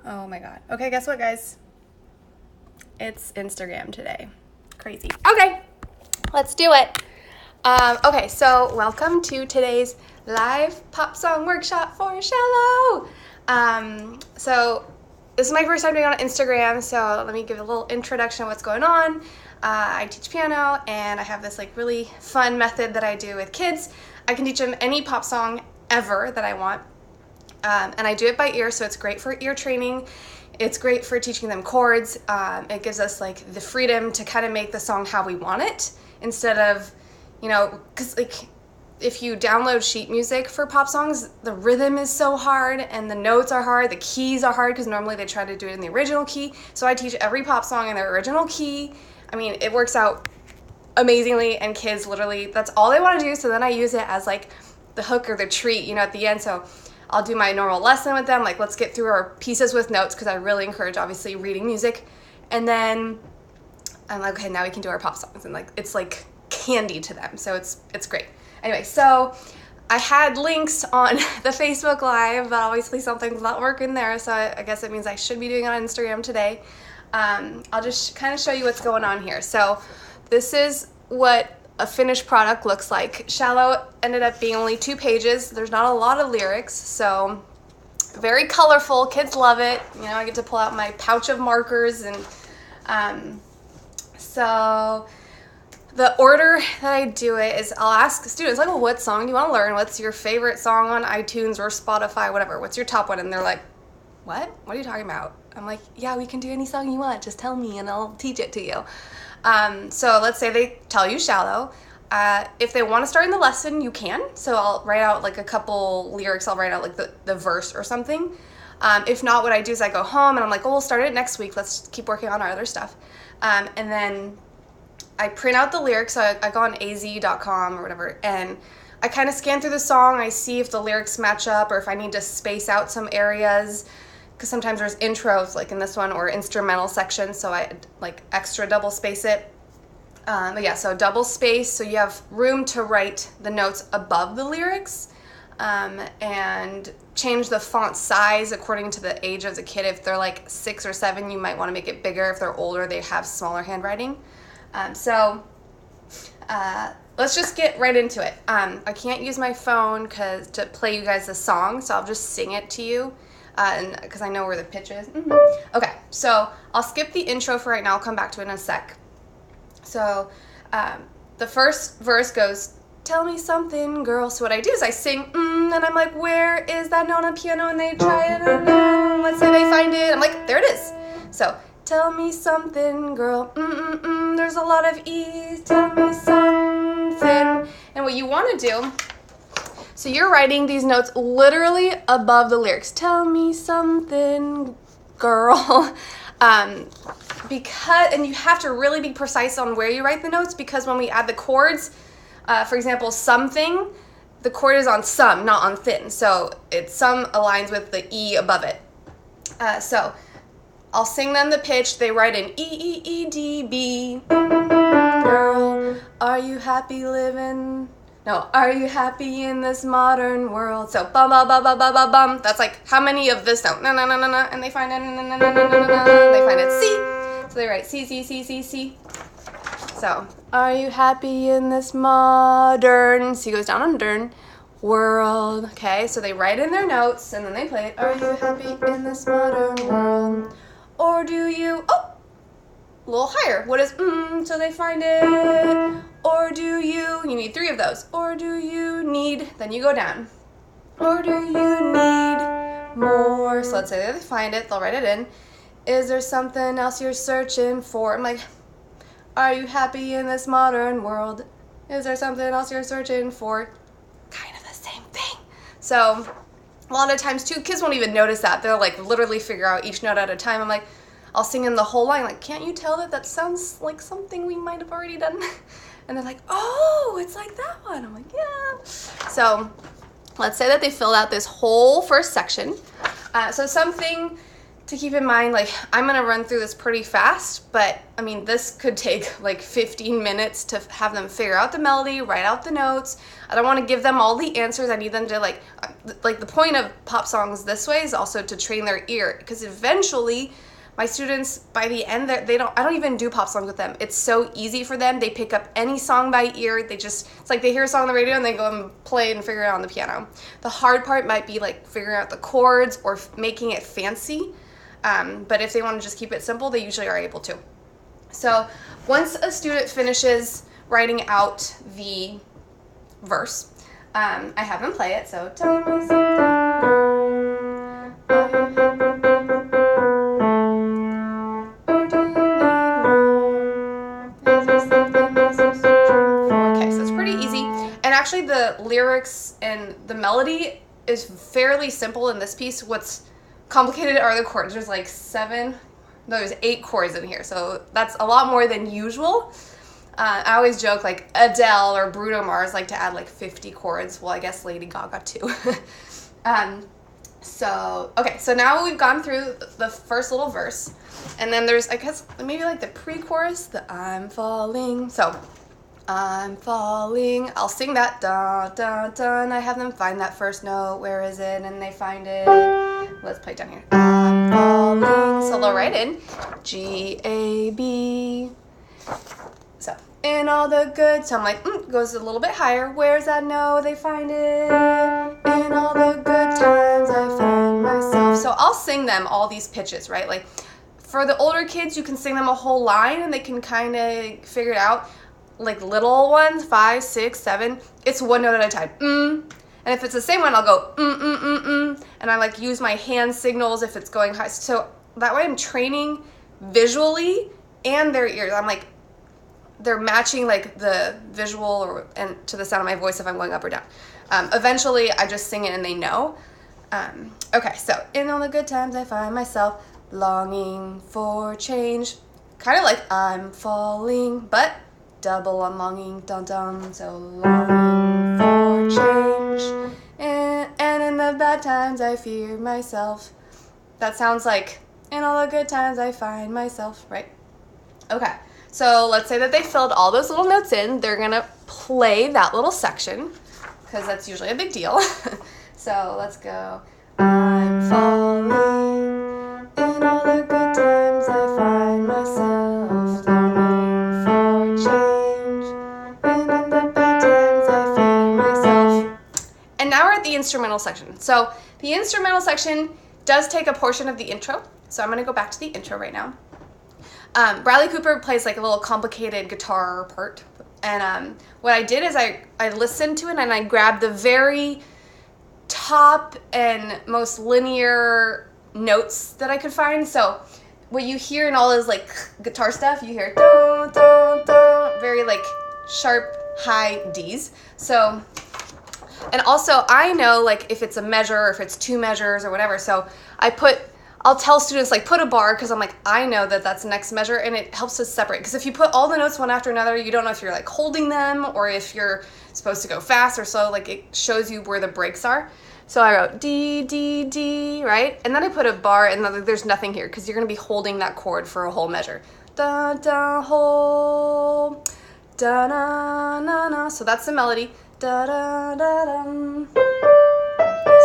Oh my God. Okay, guess what, guys? It's Instagram today. Crazy. Okay, let's do it. Okay, so welcome to today's live pop song workshop for Shallow. So this is my first time doing it on Instagram, so let me give a little introduction of what's going on. I teach piano, and I have this like really fun method that I do with kids. I can teach them any pop song ever that I want. And I do it by ear, so it's great for ear training. It's great for teaching them chords. It gives us like the freedom to kind of make the song how we want it, instead of, you know, because like if you download sheet music for pop songs, the rhythm is so hard and the notes are hard, the keys are hard, because normally they try to do it in the original key. So I teach every pop song in their original key. I mean, it works out amazingly, and kids literally, that's all they want to do. So then I use it as like the hook or the treat, you know, at the end. So I'll do my normal lesson with them, like let's get through our pieces with notes, because I really encourage obviously reading music. And then I'm like, okay, now we can do our pop songs, and like it's like candy to them, so it's great. Anyway, so I had links on the Facebook Live, but obviously something's not working there, so I guess it means I should be doing it on Instagram today. I'll just kind of show you what's going on here. So this is what a finished product looks like. Shallow ended up being only 2 pages. There's not a lot of lyrics, so very colorful. Kids love it. You know, I get to pull out my pouch of markers, and so the order that I do it is I'll ask students, like, well, what song do you want to learn? What's your favorite song on iTunes or Spotify, whatever? What's your top one? And they're like, what? What are you talking about? I'm like, yeah, we can do any song you want. Just tell me and I'll teach it to you. So let's say they tell you Shallow. If they want to start in the lesson, you can. So I'll write out like a couple lyrics. I'll write out like the verse or something. If not, what I do is I go home and I'm like, oh, we'll start it next week. Let's keep working on our other stuff. And then I print out the lyrics. So I go on az.com or whatever, and I kind of scan through the song. I see if the lyrics match up or if I need to space out some areas, because sometimes there's intros like in this one or instrumental sections, so I like extra double space it. But yeah, so double space so you have room to write the notes above the lyrics, and change the font size according to the age of the kid. If they're like 6 or 7, you might want to make it bigger. If they're older, they have smaller handwriting. Let's just get right into it. I can't use my phone to play you guys the song, so I'll just sing it to you. And because I know where the pitch is. Okay, so I'll skip the intro for right now. I'll come back to it in a sec. So the first verse goes, tell me something, girl. So what I do is I sing, and I'm like, where is that note on a piano? And they try it, and let's say they find it. I'm like, there it is. So tell me something, girl. There's a lot of E's. Tell me something. And what you want to do, so you're writing these notes literally above the lyrics. Tell me something, girl. And you have to really be precise on where you write the notes, because when we add the chords, for example, something, the chord is on some, not on thin. So some aligns with the E above it. So I'll sing them the pitch. They write in E, E, E, D, B. Girl, are you happy living? No, are you happy in this modern world? So bum bum bum bum bum bum bum. That's like how many of this note? Na na na na na, and they find it. Na na na na na na. They find it C. So they write C C C C C. So are you happy in this modern? C goes down on dern world. Okay, so they write in their notes and then they play it. Are you happy in this modern world? Or do you? Oh, a little higher. What is so they find it. Or do you need 3 of those. Or do you need, then you go down. Or do you need more? So let's say they find it, they'll write it in. Is there something else you're searching for? I'm like, are you happy in this modern world? Is there something else you're searching for? Kind of the same thing. So a lot of times too, kids won't even notice that. They'll like literally figure out each note at a time. I'm like, I'll sing in the whole line, like, can't you tell that sounds like something we might have already done? And they're like, oh, it's like that one. I'm like, yeah. So let's say that they filled out this whole first section. So something to keep in mind, like, I'm going to run through this pretty fast, but I mean, this could take like 15 minutes to have them figure out the melody, write out the notes. I don't want to give them all the answers. I need them to like the point of pop songs this way is also to train their ear, because eventually my students, by the end, I don't even do pop songs with them. It's so easy for them. They pick up any song by ear. It's like they hear a song on the radio and they go and play and figure it out on the piano. The hard part might be like figuring out the chords or making it fancy. But if they want to just keep it simple, they usually are able to. So once a student finishes writing out the verse, I have them play it. So tell me something. Okay, so it's pretty easy. And actually the lyrics and the melody is fairly simple in this piece. What's complicated are the chords. There's 8 chords in here, so that's a lot more than usual. I always joke like Adele or Bruno Mars like to add like 50 chords. Well, I guess Lady Gaga too. So now we've gone through the first little verse, and then there's, I guess, maybe like the pre-chorus, the I'm falling. So I'm falling. I'll sing that, da da da, and I have them find that first note. Where is it? And they find it. Let's play it down here. I'm falling. So they'll write in G A B. So in all the good. So I'm like, goes a little bit higher. Where's that note? They find it. In all the good times I find myself. So I'll sing them all these pitches, right? Like for the older kids, you can sing them a whole line and they can kind of figure it out. Like little ones, 5, 6, 7, it's one note at a time. And if it's the same one, I'll go and I like use my hand signals if it's going high. So that way I'm training visually and their ears. I'm like, they're matching like the visual and to the sound of my voice if I'm going up or down. Eventually I just sing it and they know. Okay, so in all the good times I find myself longing for change. Kind of like I'm falling, but double on longing, dun dun. So longing for change, and in the bad times I fear myself. That sounds like in all the good times I find myself, right? Okay, so let's say that they filled all those little notes in. They're gonna play that little section because that's usually a big deal. So let's go. I'm falling, in all the good times I find myself longing for change, and in the bad times I fear myself. And now we're at the instrumental section. So the instrumental section does take a portion of the intro. So I'm going to go back to the intro right now. Bradley Cooper plays like a little complicated guitar part. And what I did is I listened to it and I grabbed the very top and most linear notes that I could find. So what you hear in all this like guitar stuff, you hear dun, dun, dun, very like sharp high D's. So, and also I know like if it's a measure or if it's 2 measures or whatever. So I'll tell students like put a bar, because I'm like, I know that that's the next measure, and it helps us separate. Because if you put all the notes one after another, you don't know if you're like holding them or if you're supposed to go fast or slow. Like it shows you where the breaks are. So I wrote D, D, D, right? And then I put a bar, and then there's nothing here because you're going to be holding that chord for a whole measure. Da, da, whole, da, na, na, na. So that's the melody. Da, da, da, da.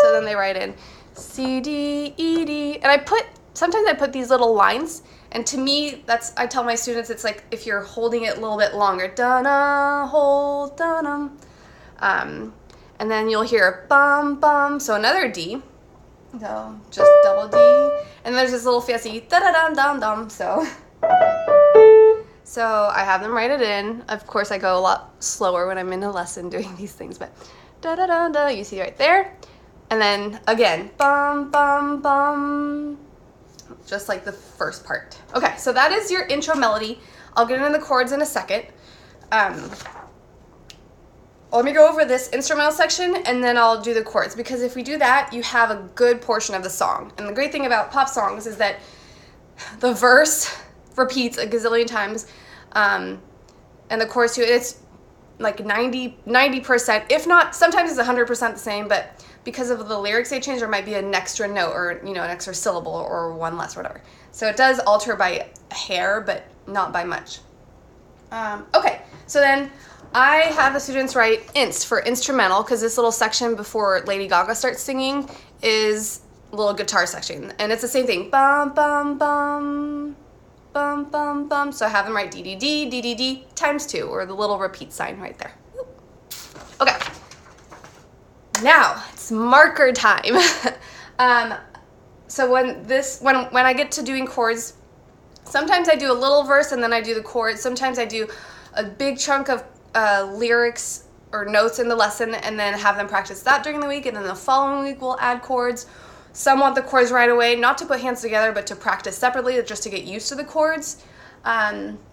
So then they write in C, D, E, D. And sometimes I put these little lines. And to me, I tell my students, it's like if you're holding it a little bit longer. Da, na, hold, da, na. And then you'll hear bum, bum. So another D. So just double D. And there's this little fancy da-da-dum-dum-dum. So I have them write it in. Of course, I go a lot slower when I'm in a lesson doing these things. But da-da-da-da, you see right there. And then again, bum, bum, bum. Just like the first part. Okay, so that is your intro melody. I'll get into the chords in a second. Let me go over this instrumental section and then I'll do the chords, because if we do that, you have a good portion of the song. And the great thing about pop songs is that the verse repeats a gazillion times, and the chorus too. It's like 90%, if not, sometimes it's 100% the same, but because of the lyrics they change, there might be an extra note or, an extra syllable or one less or whatever. So it does alter by a hair, but not by much. Okay, so then I have the students write inst for instrumental, because this little section before Lady Gaga starts singing is a little guitar section, and it's the same thing. Bum, bum, bum, bum, bum, bum. So I have them write D-D-D, D-D-D times 2, or the little repeat sign right there. Okay, now it's marker time. So when I get to doing chords, sometimes I do a little verse and then I do the chords. Sometimes I do a big chunk of lyrics or notes in the lesson and then have them practice that during the week, and then the following week we'll add chords. Some want the chords right away, not to put hands together, but to practice separately, just to get used to the chords.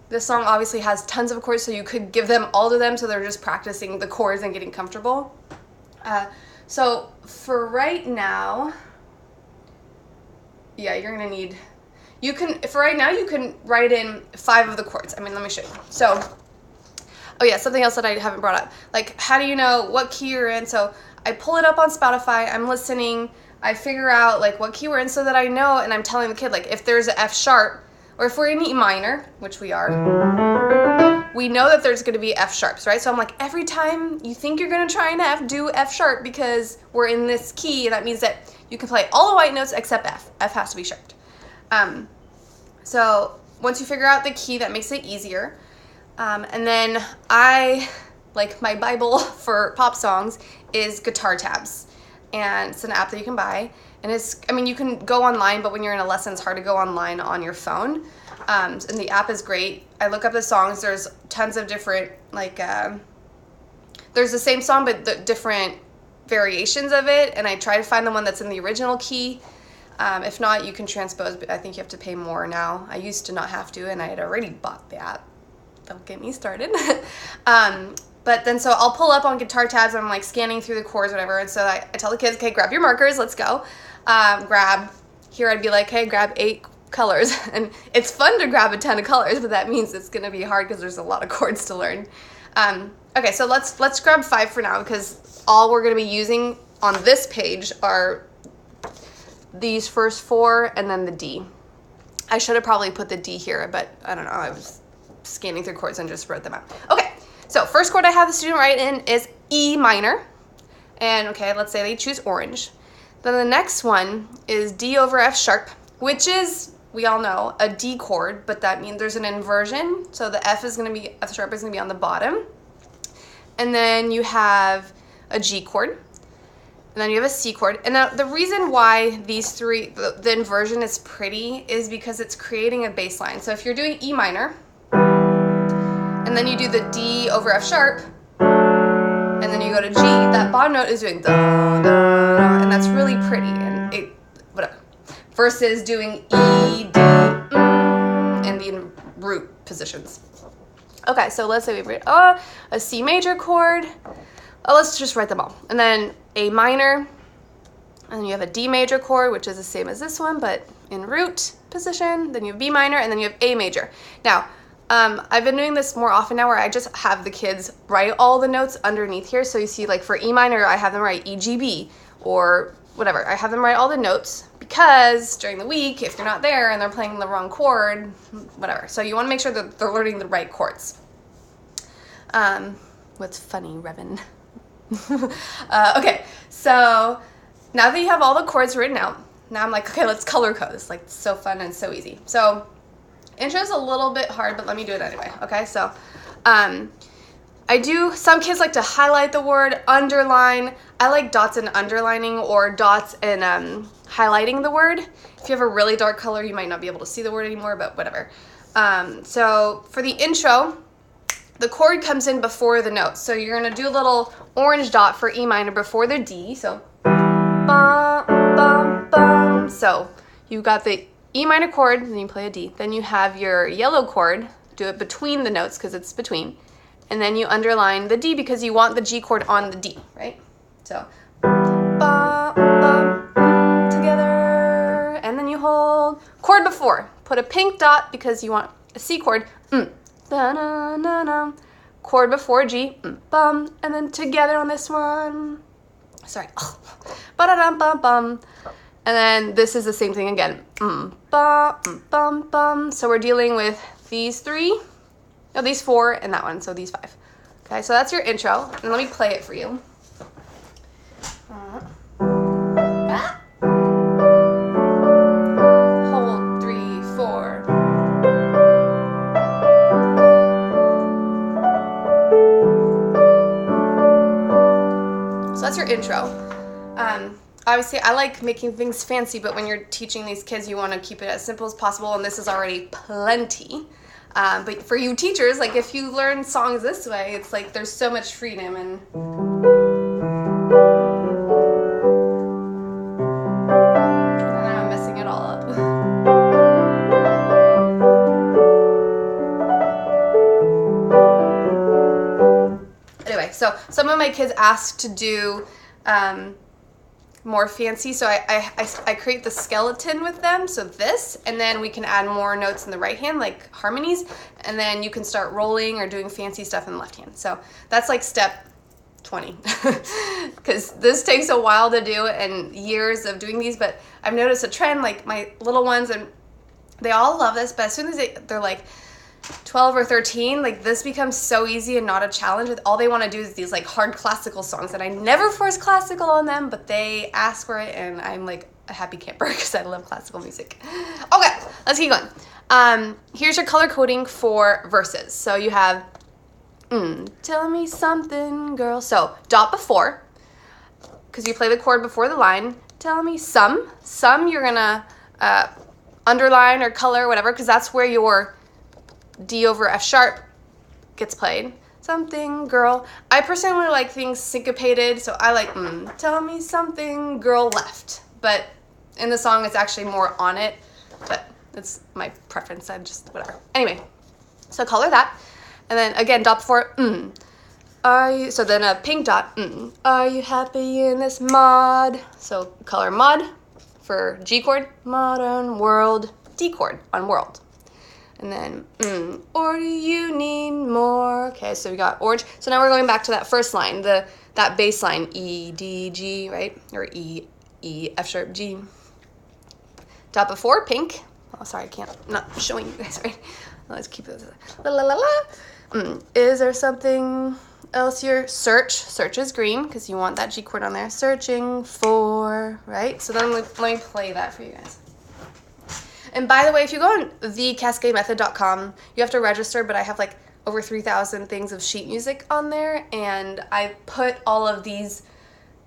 This song obviously has tons of chords, so you could give them all to them so they're just practicing the chords and getting comfortable. So for right now, yeah, you're gonna need, for right now, you can write in 5 of the chords. Let me show you. So, oh yeah, something else that I haven't brought up. Like, how do you know what key you're in? So I pull it up on Spotify, I'm listening, I figure out like what key we're in so that I know, and I'm telling the kid, like, if there's an F sharp, or if we're in E minor, which we are, we know that there's gonna be F sharps, right? So I'm like, every time you think you're gonna try an F, do F sharp, because we're in this key, and that means that you can play all the white notes except F. F has to be sharped. So once you figure out the key, that makes it easier. And then my Bible for pop songs is Guitar Tabs. And it's an app that you can buy. And you can go online, but when you're in a lesson, it's hard to go online on your phone. And the app is great. I look up the songs. There's tons of different, there's the same song, but the different variations of it. And I try to find the one that's in the original key. If not, you can transpose, but I think you have to pay more now. I used to not have to, and I had already bought the app. Don't get me started. But then, so I'll pull up on Guitar Tabs, and I'm like scanning through the chords, whatever. And so I tell the kids, okay, grab your markers, let's go. Here I'd be like, hey, grab 8 colors. And it's fun to grab a ton of colors, but that means it's gonna be hard because there's a lot of chords to learn. Okay, so let's grab 5 for now, because all we're gonna be using on this page are these first 4 and then the D. I should have probably put the D here, but I don't know, I was scanning through chords and just wrote them out. Okay, so first chord I have the student write in is E minor. And okay, let's say they choose orange. Then the next one is D over F sharp, which is, we all know, a D chord, but that means there's an inversion. So the F sharp is gonna be on the bottom. And then you have a G chord. And then you have a C chord. And now the reason why these 3, the inversion is pretty is because it's creating a bass line. So if you're doing E minor, and then you do the D over F sharp, and then you go to G, that bottom note is doing da, da, da, and that's really pretty, and whatever. Versus doing E, D, and the root positions. Okay, so let's say we read a C major chord. Let's just write them all. And then A minor, and then you have a D major chord, which is the same as this one, but in root position. Then you have B minor, and then you have A major. Now, I've been doing this more often now, where I just have the kids write all the notes underneath here. So you see, like for E minor, I have them write E, G, B, or whatever. I have them write all the notes, because during the week, if you're not there and they're playing the wrong chord, whatever. So you want to make sure that they're learning the right chords. What's funny, Revan? Okay, so now that you have all the chords written out, now I'm like, okay, let's color code. It's like so fun and so easy. So intro's a little bit hard, but let me do it anyway. Okay, so some kids like to highlight the word, underline. I like dots and underlining, or dots and highlighting the word. If you have a really dark color, you might not be able to see the word anymore, but whatever. So for the intro, the chord comes in before the note. So you're gonna do a little orange dot for E minor before the D. So, bum, bum, bum. So you got the E minor chord, and then you play a D. Then you have your yellow chord, do it between the notes because it's between. And then you underline the D because you want the G chord on the D, right? So, bum, bum, together. And then you hold chord before. Put a pink dot because you want a C chord. Da-na-na-na. Chord before G, bum, and then together on this one. Sorry. Oh. Ba-da-dum-bum-bum. And then this is the same thing again. Bum. So we're dealing with these 3. No, these 4 and that one. So these 5. Okay, so that's your intro. And let me play it for you. Hold 3, 4. So that's your intro. Obviously, I like making things fancy, but when you're teaching these kids, you want to keep it as simple as possible, and this is already plenty. But for you teachers, like if you learn songs this way, it's like there's so much freedom and I'm messing it all up. Anyway, so some of my kids asked to do more fancy, so I create the skeleton with them, so this, and then we can add more notes in the right hand, like harmonies, and then you can start rolling or doing fancy stuff in the left hand. So that's like step 20, because this takes a while to do and years of doing these, but I've noticed a trend, like my little ones, and they all love this, but as soon as they're like 12 or 13, like this becomes so easy and not a challenge. With all they want to do is these like hard classical songs, and I never force classical on them, but they ask for it, and I'm like a happy camper because I love classical music. Okay, let's keep going. Here's your color coding for verses. So you have tell me something, girl. So dot before, because you play the chord before the line. Tell me some you're gonna underline or color, whatever, because that's where your D over F sharp gets played. Something, girl. I personally like things syncopated, so I like tell me something, girl, left. But in the song, it's actually more on it, but it's my preference. I just, whatever. Anyway, so color that. And then again, dot before, Are you, so then a pink dot, Are you happy in this mod? So color mod for G chord, modern world, D chord on world. And then, or do you need more? Okay, so we got orange. So now we're going back to that first line, that bass line, E, D, G, right? Or E, F sharp, G. Dot before, pink. Oh, sorry, I can't, I'm not showing you guys, right? Let's keep it. La, la, la, la. Is there something else here? Search is green, because you want that G chord on there. Searching for, right? So then let me play that for you guys. And by the way, if you go on thecascademethod.com, you have to register, but I have like over 3,000 things of sheet music on there, and I put all of these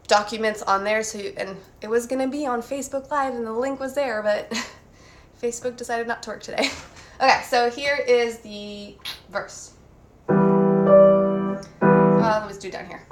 documents on there, and it was going to be on Facebook Live, and the link was there, but Facebook decided not to work today. Okay, so here is the verse. Let's do down here.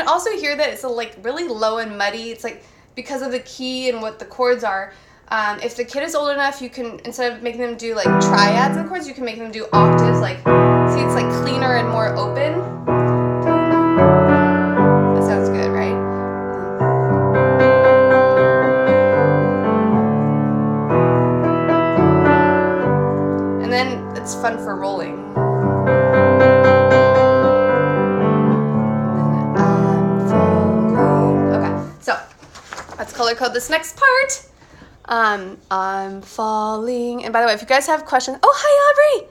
Also hear that it's like really low and muddy. It's like because of the key and what the chords are. If the kid is old enough, you can, instead of making them do like triads of chords, you can make them do octaves. Like, see, it's like cleaner and more open. That sounds good, right? And then it's fun for rolling. Let's color code this next part. I'm falling. And by the way, if you guys have questions, oh, hi, Aubrey.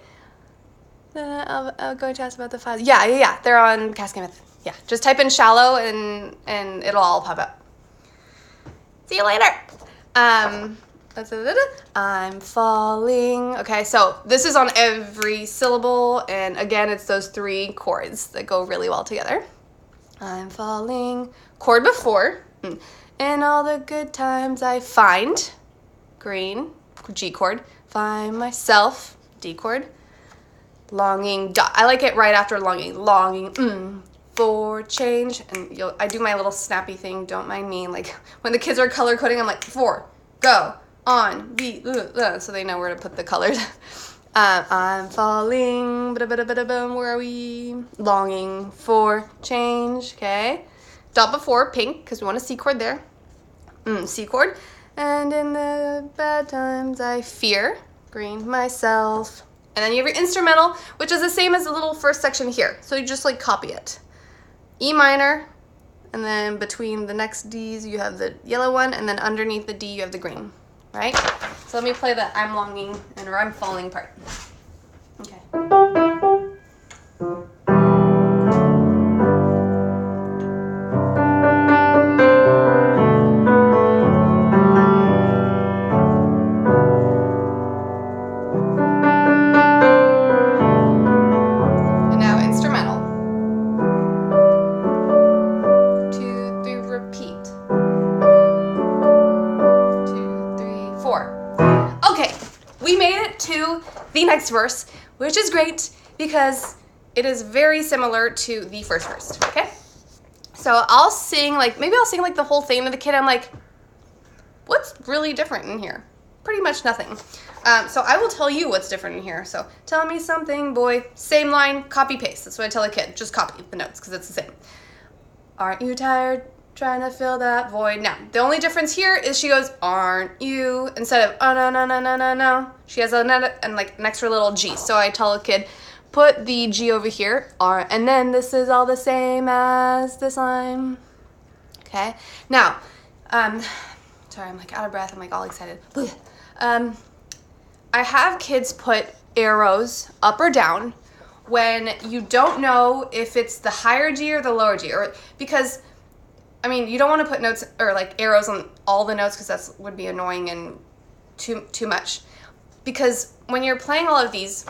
I'm going to ask about the files. Yeah. They're on Cascade Method. Yeah, just type in shallow and it'll all pop up. See you later. I'm falling. Okay, so this is on every syllable. And again, it's those 3 chords that go really well together. I'm falling. Chord before. In all the good times I find, green, G chord, find myself, D chord, longing, dot. I like it right after longing, for change, and I do my little snappy thing, don't mind me, like when the kids are color coding, I'm like, 4, go, on, B, so they know where to put the colors. I'm falling, where are we? Longing for change, okay? dot before, pink, because we want a C chord there. C chord. And in the bad times I fear, green, myself. And then you have your instrumental, which is the same as the little first section here. So you just like copy it. E minor, and then between the next D's you have the yellow one, and then underneath the D you have the green, right? So let me play the I'm longing and or I'm falling part. Okay. The next verse, which is great because it is very similar to the first verse, okay? So I'll sing, maybe I'll sing the whole thing to the kid. I'm like, what's really different in here? Pretty much nothing. So I will tell you what's different in here. So tell me something, boy. Same line, copy paste. That's what I tell a kid. Just copy the notes because it's the same. Aren't you tired trying to fill that void? Now, the only difference here is she goes, aren't you? Instead of, oh, no, no, no, no, no, no. She has an extra little G. So I tell a kid, put the G over here, and then this is all the same as this line. Okay? Now, sorry, I'm out of breath. I'm all excited. I have kids put arrows up or down when you don't know if it's the higher G or the lower G, or because you don't want to put notes or arrows on all the notes because that would be annoying and too much. Because when you're playing all of these,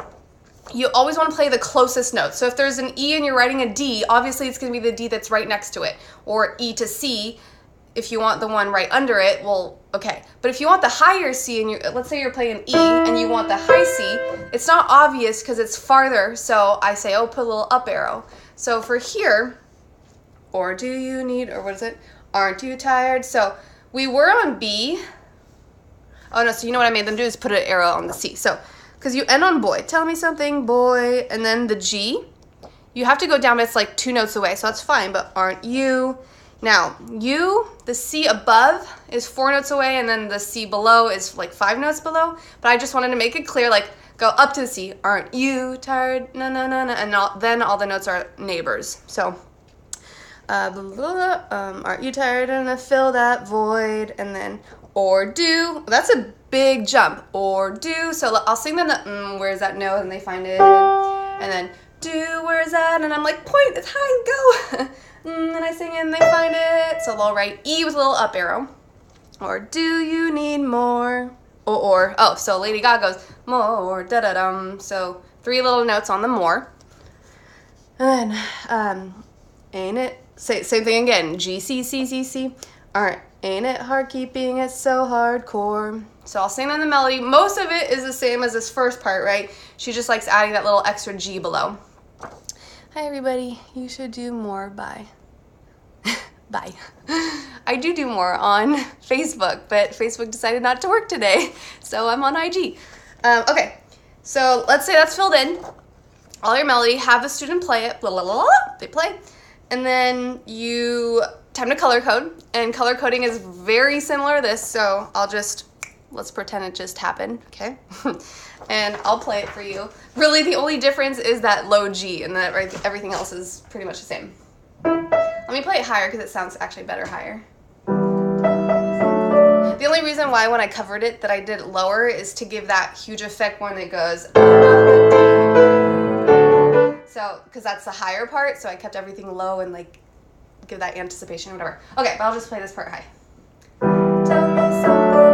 you always want to play the closest note. So if there's an E and you're writing a D, obviously it's going to be the D that's right next to it. Or E to C, if you want the one right under it, well, okay. But if you want the higher C, and let's say you're playing an E and you want the high C, it's not obvious because it's farther. So I say, oh, put a little up arrow. So for here, or do you need, or what is it? Aren't you tired? So we were on B. Oh no, so you know what I made them do is put an arrow on the C. So, because you end on boy. Tell me something, boy. And then the G, you have to go down, but it's 2 notes away, so that's fine. But aren't you? Now, you, the C above is 4 notes away, and then the C below is 5 notes below. But I just wanted to make it clear, go up to the C. Aren't you tired? No, no, no, no. And then all the notes are neighbors. So, aren't you tired and fill that void? And then, or do. That's a big jump. Or do. So I'll sing them the where's that note, and they find it. And then do, where's that? And I'm point, it's high, go. And I sing it and they find it. So they'll write E with a little up arrow. Or do you need more? Oh, so Lady Gaga goes more, da-da-dum. So 3 little notes on the more. And then, ain't it? Same thing again. G, C, C, C, C. Ain't it hard keeping it so hardcore? So I'll sing on the melody. Most of it is the same as this first part, right? She just likes adding that little extra G below. Hi, everybody. You should do more. Bye. Bye. I do more on Facebook, but Facebook decided not to work today, so I'm on IG. Okay, so let's say that's filled in. All your melody, have the student play it. Blah, blah, blah, blah. They play. And then time to color code. And color coding is very similar to this, so let's pretend it just happened, okay? And I'll play it for you. Really, the only difference is that low G, and that everything else is pretty much the same. Let me play it higher because it sounds actually better higher. The only reason why when I covered it that I did it lower is to give that huge effect when it goes so, because that's the higher part, so I kept everything low and give that anticipation or whatever. Okay, but I'll just play this part high. Tell me something.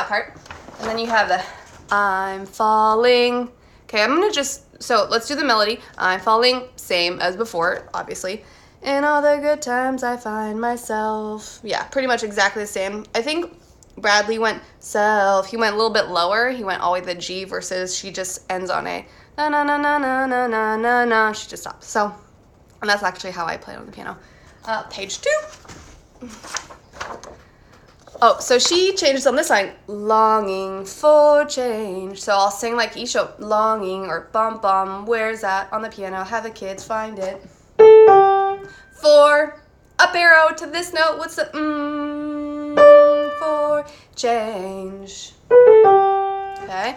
Part. And then you have the I'm falling. Okay, I'm gonna so let's do the melody. I'm falling, same as before, obviously. In all the good times I find myself. Yeah, pretty much exactly the same. I think Bradley went self. He went a little bit lower. He went all the way to the G versus she just ends on a na na na na na na na na na. She just stops. So, and that's actually how I play on the piano. Page 2. Oh, so she changes on this line, longing for change. So I'll sing like each note, longing or bum bum, where's that on the piano? Have the kids find it. For, up arrow to this note, what's the for change. Okay,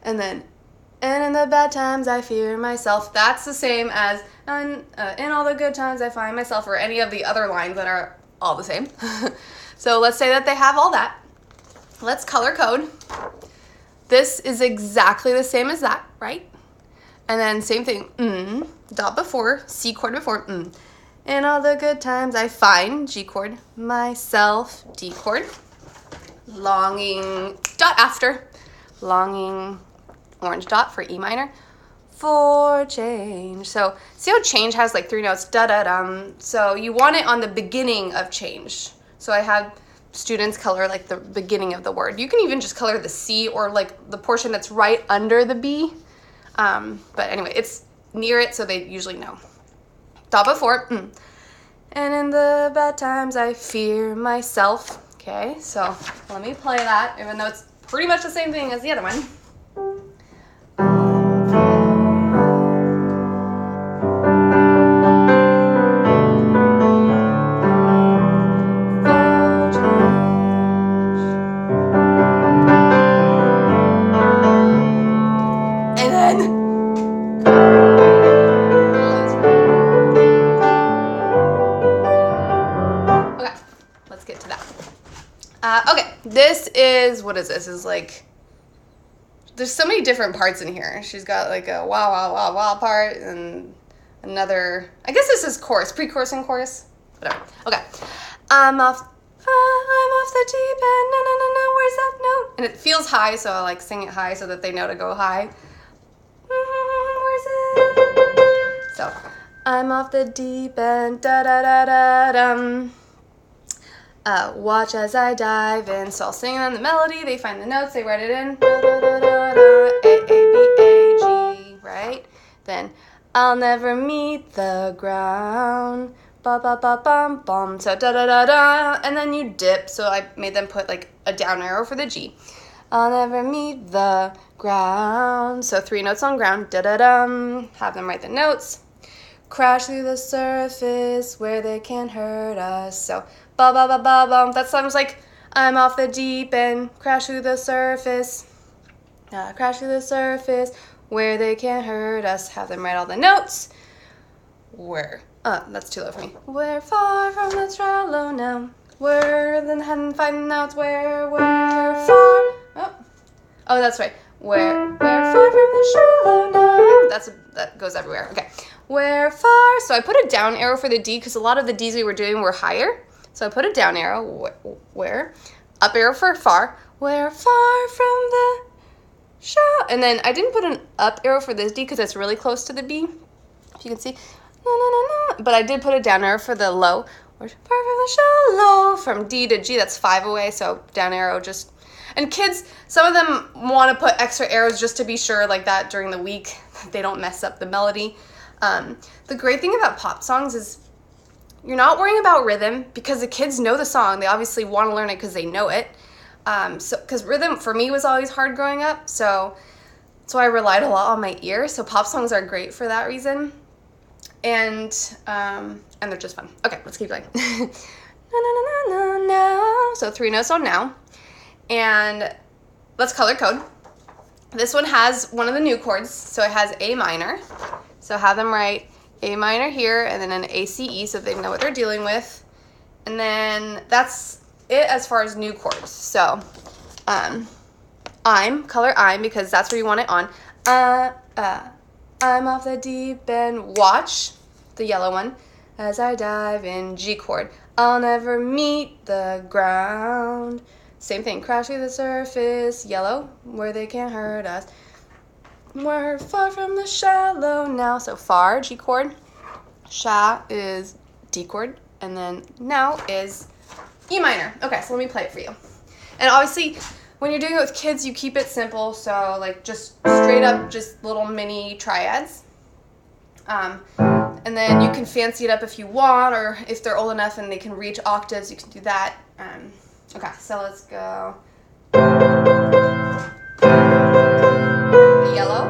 and then, and in the bad times I fear myself. That's the same as in all the good times I find myself, or any of the other lines that are all the same. So let's say that they have all that. Let's color code. This is exactly the same as that, right? And then same thing, dot before, C chord before, In all the good times I find, G chord, myself, D chord. Longing, dot after, longing, orange dot for E minor, for change. So see how change has like 3 notes, da-da-dum. So you want it on the beginning of change. So I have students color like the beginning of the word. You can even just color the C or like the portion that's right under the B. But anyway, it's near it, so they usually know. Dot before, And in the bad times I fear myself. Okay, so let me play that, even though it's pretty much the same thing as the other one. Okay, this is, what is this? Is like, there's so many different parts in here. She's got like a wow, wow, wow, wow part, and another, I guess this is chorus, pre-chorus and chorus, whatever. Okay, I'm off the deep end, no, no, no, no, where's that note? And it feels high, so I like sing it high so that they know to go high. Where's it? So, I'm off the deep end, da da da da dum. Watch as I dive in. So I'll sing them the melody, they find the notes, they write it in. Da, da, da, da, da, A, A, B, A, G, right? Then I'll never meet the ground. Ba, ba, ba, bum, bum. So da, da, da, da. And then you dip. So I made them put like a down arrow for the G. I'll never meet the ground. So 3 notes on ground. Da, da, dum. Have them write the notes. Crash through the surface where they can't hurt us. So ba ba ba ba bum. That sounds like I'm off the deep end. Crash through the surface. Crash through the surface where they can't hurt us. Have them write all the notes. Where? That's too low for me. We're far from the shallow now. We're then hadn't find the notes. Where we're far. Oh, that's right. We're far from the shallow now. That goes everywhere. Okay. We're far. So I put a down arrow for the D because a lot of the Ds we were doing were higher. So I put a down arrow. Where? Up arrow for far. We're far from the shallow. And then I didn't put an up arrow for this D because it's really close to the B. If you can see. No, no, no, no. But I did put a down arrow for the low. We're far from the shallow. From D to G, that's 5 away. So down arrow just. And kids, some of them want to put extra arrows just to be sure, like that during the week. They don't mess up the melody. The great thing about pop songs is you're not worrying about rhythm because the kids know the song. They obviously want to learn it because they know it. Because rhythm for me was always hard growing up, so I relied a lot on my ear. So pop songs are great for that reason, and they're just fun. Okay, let's keep going. Na, na, na, na, na, na. So 3 notes on now, and let's color code. This one has one of the new chords, so it has A minor. So have them write A minor here and then an ACE so they know what they're dealing with. And then that's it as far as new chords. So color I'm because that's where you want it on. I'm off the deep end, watch, the yellow one, as I dive in, G chord. I'll never meet the ground. Same thing, crash through the surface, yellow, where they can't hurt us. We're far from the shallow now. So far, G chord. Sha is D chord. And then now is E minor. Okay, so let me play it for you. And obviously, when you're doing it with kids, you keep it simple. So like just straight up, just little mini triads. And And then you can fancy it up if you want, or if they're old enough and they can reach octaves, you can do that. Okay, so let's go. The yellow.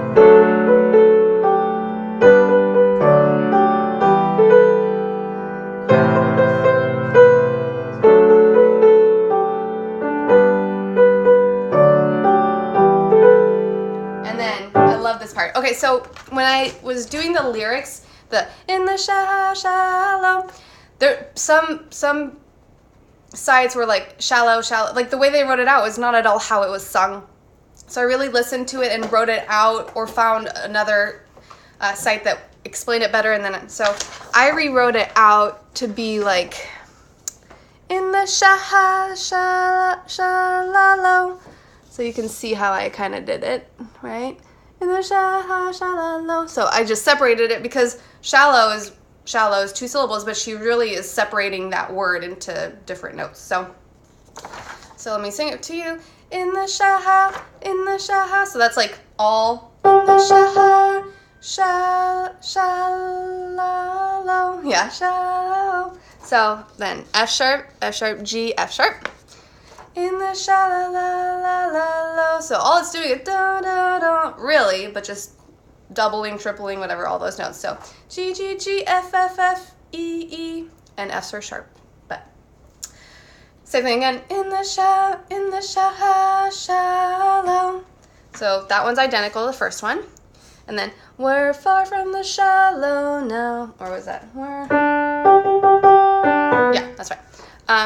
And then I love this part. Okay, so when I was doing the lyrics, the in the shallow, there some sides were like shallow, like the way they wrote it out was not at all how it was sung. So I really listened to it and wrote it out, or found another site that explained it better, and then so I rewrote it out to be like in the shallow. So you can see how I kind of did it, right? In the shallow. So I just separated it because shallow is 2 syllables, but she really is separating that word into different notes. So let me sing it to you. In the shallow. So that's like all in the shallow. Yeah, shallow. So then F sharp, G, F sharp. In the shallow. So all it's doing is da da da, really, but just doubling, tripling, whatever, all those notes. So G, G, G, F, F, F, E, E, and F's are sharp. But same thing again. In the shallow. So that one's identical to the first one. And then we're far from the shallow now. Or was that? Yeah, that's right.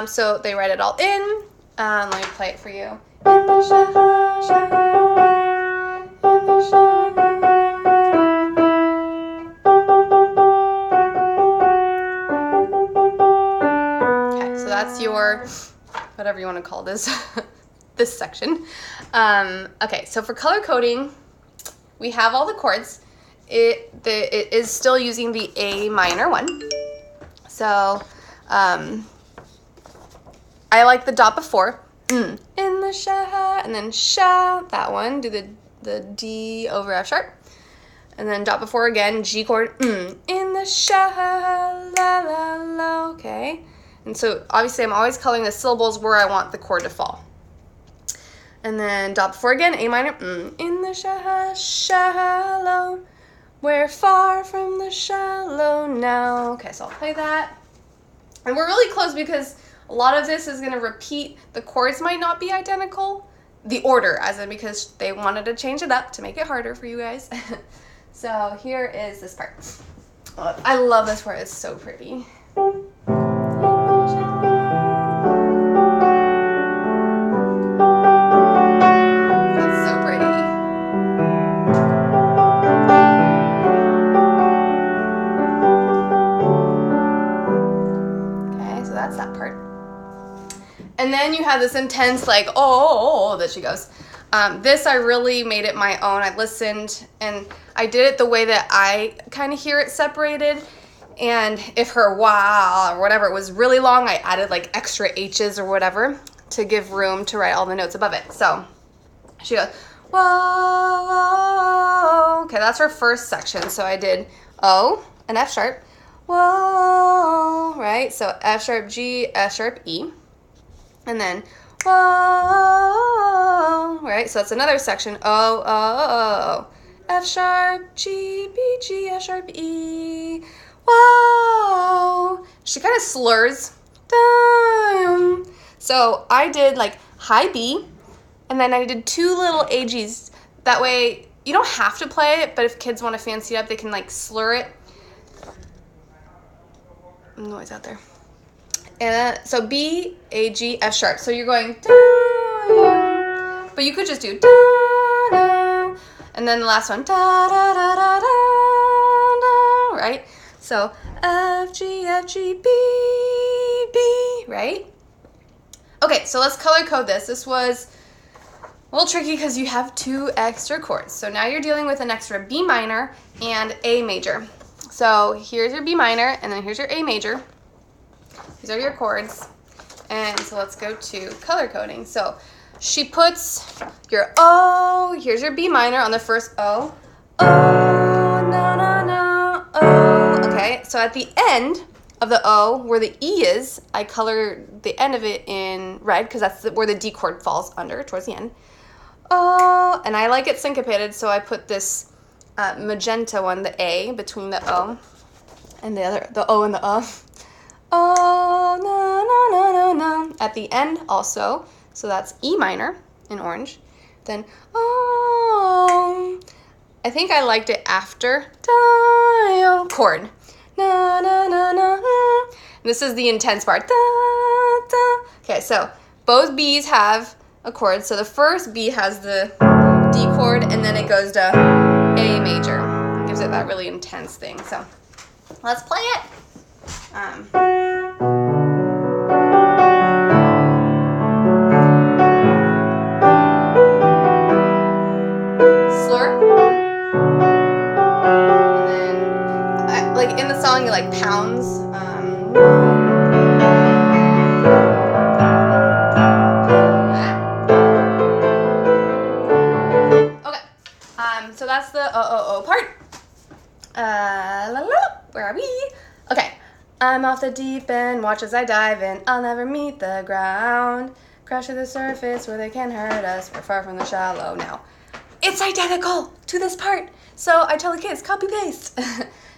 So they write it all in. Let me play it for you. In the shallow. In the shallow. Okay, so that's your, whatever you want to call this, this section. Okay, so for color coding, we have all the chords. It is still using the A minor one. So I like the dot before. In the sha, and then sha, that one. Do the D over F sharp. And then dot before again, G chord. In the sha, la la la. Okay. And so obviously I'm always coloring the syllables where I want the chord to fall. And then dot before again, A minor. In the shallow. We're far from the shallow now. Okay, so I'll play that. And we're really close because a lot of this is going to repeat. The chords might not be identical. The order, as in because they wanted to change it up to make it harder for you guys. So here is this part. I love this part. It's so pretty. And then you have this intense, like, oh, that she goes. This, I really made it my own. I listened, and I did it the way that I kind of hear it separated. And if her wow or whatever was really long, I added, like, extra H's or whatever to give room to write all the notes above it. So she goes, whoa. Okay, that's her first section. So I did O and F sharp. Whoa, right? So F sharp, G, F sharp, E. And then, whoa, right? So that's another section. O, F sharp, G, B, G, F sharp, E. Whoa. She kind of slurs. So I did like high B, and then I did 2 little AGs. That way, you don't have to play it, but if kids want to fancy it up, they can like slur it. Noise out there. And so B, A, G, F sharp. So you're going da, but you could just do da, da, and then the last one da, da, da, da, da, da, right? So F, G, B, B, right? Okay, so let's color code this. This was a little tricky because you have 2 extra chords. So now you're dealing with an extra B minor and A major. So here's your B minor, and then here's your A major. These are your chords. And so let's go to color coding. So she puts your O, here's your B minor on the first O. O, no, no, no, O. Okay, Okay, so at the end of the O, where the E is, I color the end of it in red because that's where the D chord falls under towards the end. Oh, and I like it syncopated, so I put this magenta one, the A, between the O and the O and the Oh, no, no, no, no, no. At the end also, so that's E minor in orange. Then, oh, I think I liked it after chord. Na, na, na, na, na. This is the intense part. Da, da. Okay, so both B's have a chord. So the first B has the D chord, and then it goes to A major. It gives it that really intense thing. So let's play it. Slur. And then, like in the song, it like pounds. Okay. So that's the part. Where are we? Okay. I'm off the deep end, watch as I dive in. I'll never meet the ground. Crash to the surface where they can't hurt us. We're far from the shallow now. It's identical to this part. So I tell the kids, copy paste.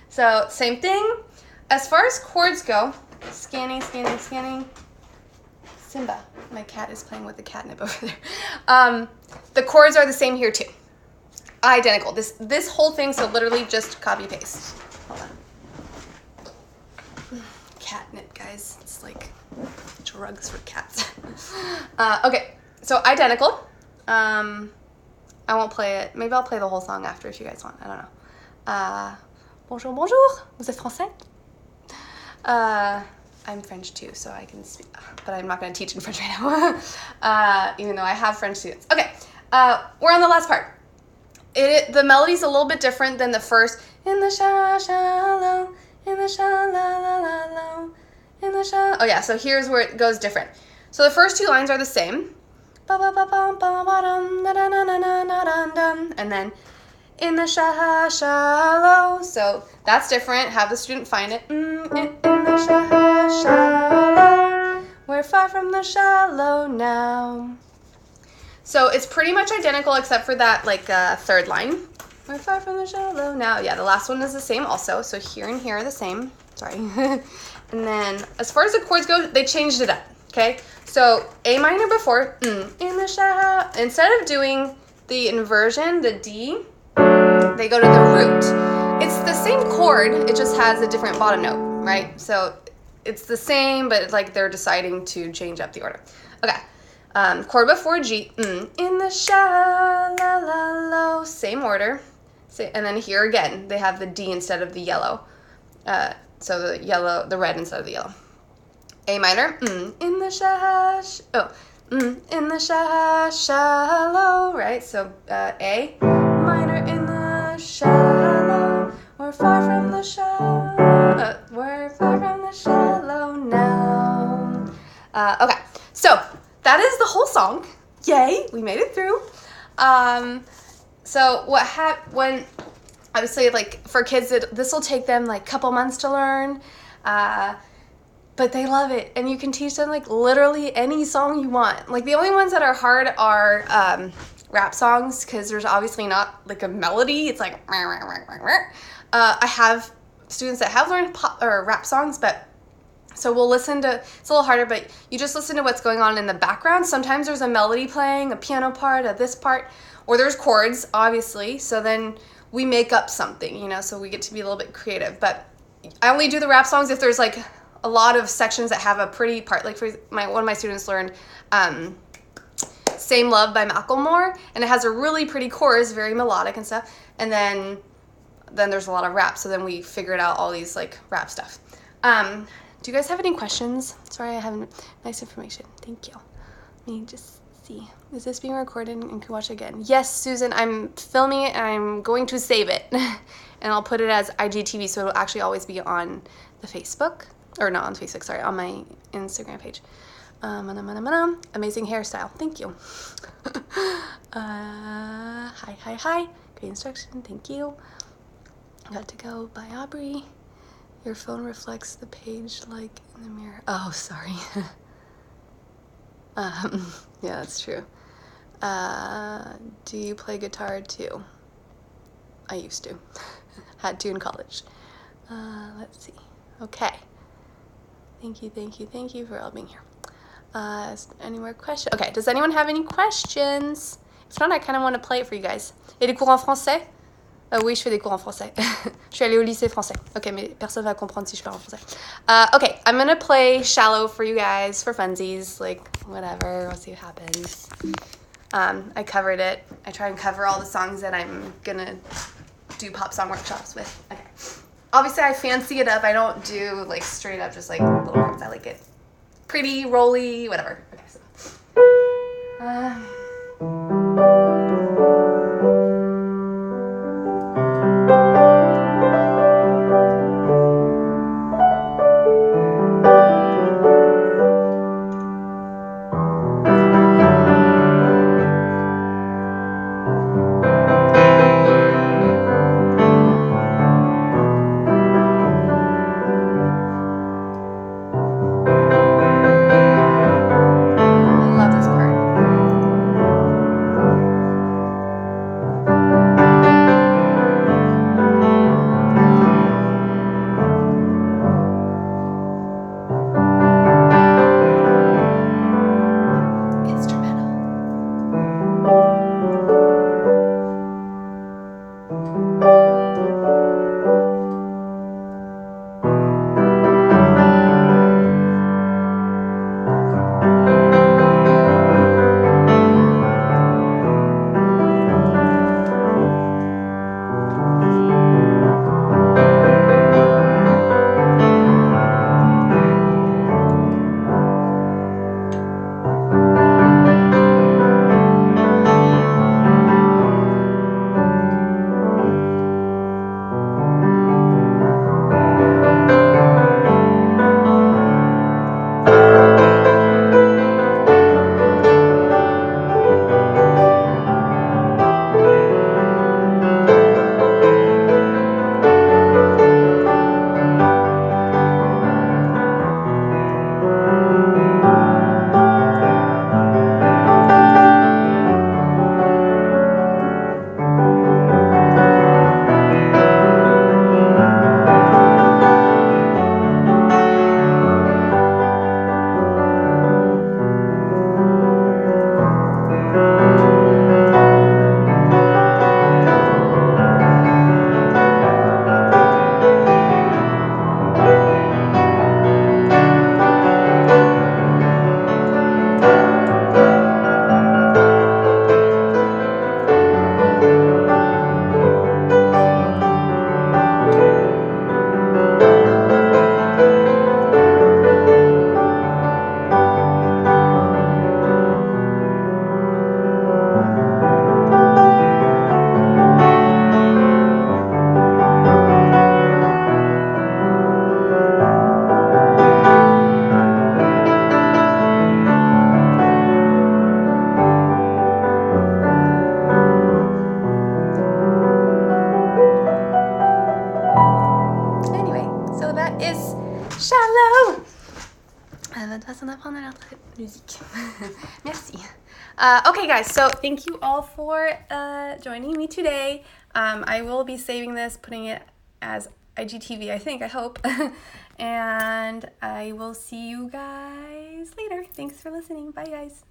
So same thing. As far as chords go, scanning. Simba, my cat is playing with the catnip over there. The chords are the same here too. Identical. This whole thing, so literally just copy paste. Hold on. Catnip, guys. It's like drugs for cats. Okay, so identical. I won't play it. Maybe I'll play the whole song after if you guys want. I don't know. Bonjour, bonjour. Vous êtes français? I'm French too, so I can speak, but I'm not going to teach in French right now, even though I have French students. Okay, we're on the last part. The melody's a little bit different than the first. In the shallow, in the shallow, in the shallow. Oh yeah, so here's where it goes different. So the first two lines are the same. And then in the shallow. So that's different. Have the student find it. In the shallow. We're far from the shallow now. So it's pretty much identical except for that like third line. We're far from the shallow now. Yeah, the last one is the same also. So here and here are the same. Sorry. And then as far as the chords go, they changed it up. Okay. So A minor before, in the shallow. Instead of doing the inversion, the D, they go to the root. It's the same chord. It just has a different bottom note, right? So it's the same, but it's like they're deciding to change up the order. Okay. Chord before G, in the shallow, same order. And then here again, they have the D instead of the yellow. So the red instead of the yellow. A minor, in the in the shallow, right? So A minor in the shallow. We're far from the shallow. We're far from the shallow now. Okay, so that is the whole song. Yay, we made it through. So when obviously like for kids, this will take them like a couple months to learn. But they love it, and you can teach them like literally any song you want. Like the only ones that are hard are rap songs because there's obviously not like a melody. It's like I have students that have learned pop or rap songs, but so we'll listen to. It's a little harder, but you just listen to what's going on in the background. Sometimes there's a melody playing, a piano part, this part, or there's chords, obviously. So then we make up something, you know. So we get to be a little bit creative. But I only do the rap songs if there's like a lot of sections that have a pretty part. Like for one of my students learned Same Love by Macklemore, and it has a really pretty chorus, very melodic and stuff. And then there's a lot of rap, so then we figured out all these like rap stuff. Do you guys have any questions? Sorry, I have nice information. Thank you. Let me just see. Is this being recorded and can watch again? Yes, Susan, I'm filming it and I'm going to save it. And I'll put it as IGTV, so it'll actually always be on the Facebook. Or not on Facebook, sorry, on my Instagram page. Amazing hairstyle, thank you. Hi. Great instruction, thank you. Got to Go by Aubrey. Your phone reflects the page like in the mirror. Oh, sorry. Yeah, that's true. Do you play guitar too? I used to. Had to in college. Let's see. Okay. Thank you for all being here. Any more questions? Okay, does anyone have any questions? If not, I kind of want to play it for you guys. Et les cours en français? Oui, je fais des cours en français. Je suis allée au lycée français. Ok, mais personne va comprendre si je parle en français. Okay, I'm gonna play Shallow for you guys for funsies, like whatever. We'll see what happens. I covered it. I try and cover all the songs that I'm gonna do pop song workshops with. Okay. Obviously, I fancy it up. I don't do like straight up just like little chords. I like it pretty, rolly, whatever. Okay, so. Musique. Merci. Okay, guys, so thank you all for joining me today. I will be saving this, putting it as IGTV, I hope. And I will see you guys later. Thanks for listening. Bye, guys.